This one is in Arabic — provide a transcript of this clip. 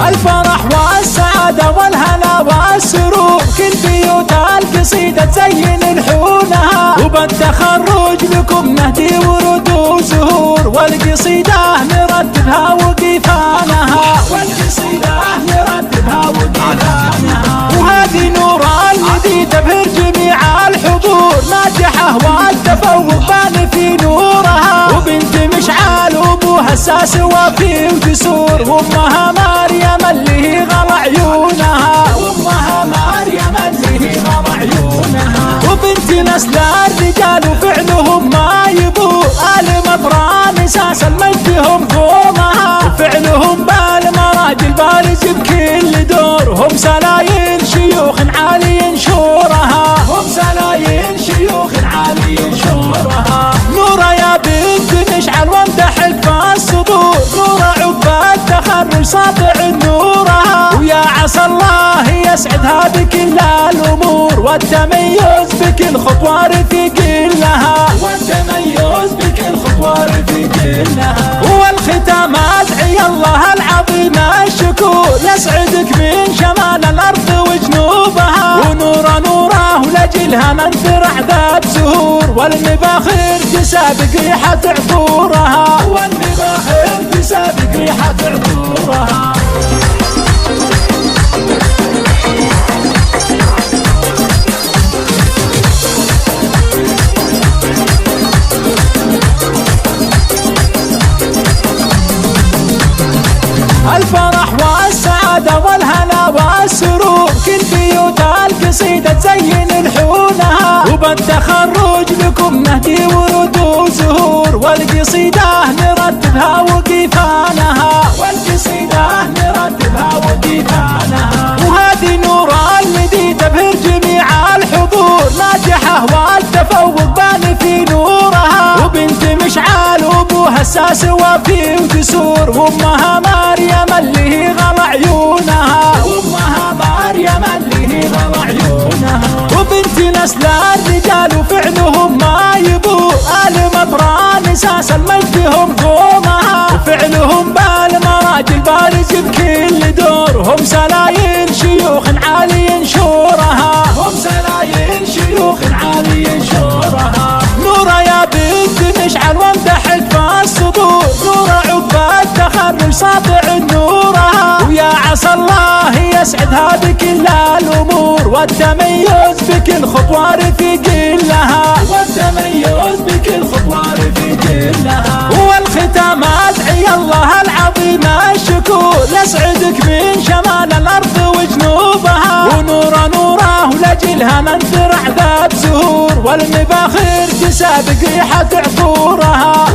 الفرح والسعادة والهنا والسرور، كل بيوت القصيدة تزين لحونها، وبالتخرج لكم نهدي ورود وزهور، والقصيدة نرتبها وقيفانها، وهذه نور الذي تبهر جميع الحضور، ناجحة والتفوق بان في نورها، وبنت مشعل وابوها الساس وفي وجسور، وامها مريم اللي هي غلا عيونها، وبنت نسل الرجال وفعلهم ما يبور، آل مطران اساس المجد هم قومها، وفعلهم بالمراجل بارز بكل دور، هم سلايين شيوخ عالي شورها، نورا يا بنت مشعل وامدحك في الصدور، نورا عقبى التخرج ساطع نورها، ويا عسى الله يسعدها بكل الامور، والتميز بكل خطوة رفيق لها، والختام ادعي الله العظيم الشكور، يسعدك من شمال الارض وجنوبها، ونورا نوره ولجلها منثر ذات زهور، والمباخر تسابق ريحة عطورها، الفرح والسعادة والهنا والسرور، كل بيوت القصيدة تزين لحونها، وبالتخرج لكم نهدي ورود وزهور، والقصيدة نرتبها وقيفانها، وهذه نور الذي تبهر جميع الحضور، ناجحة والتفوق بان في نورها، وبنت مشعل وابوها الساس وفي وجسور، وامها مريم اللي هي غلا عيونها، وبنت نسل الرجال وفعلهم ما يبور، آل مطران اساس المجد هم قومها، وفعلهم بالمراجل بارز بكل دور، هم سلايين شيوخ عالي شورها، نورا يا بنت مشعل وامدحك في الصدور، نورا عقبى التخرج ساطع نورها، ويا عسى الله يسعدها بكل الامور، والتميز بكل خطوة رفيق لها، والختام ادعي الله العظيم الشكور، يسعدك من شمال الارض وجنوبها، ونورا نوره ولجلها منثر ذات زهور، والمباخر تسابق ريحة عطورها،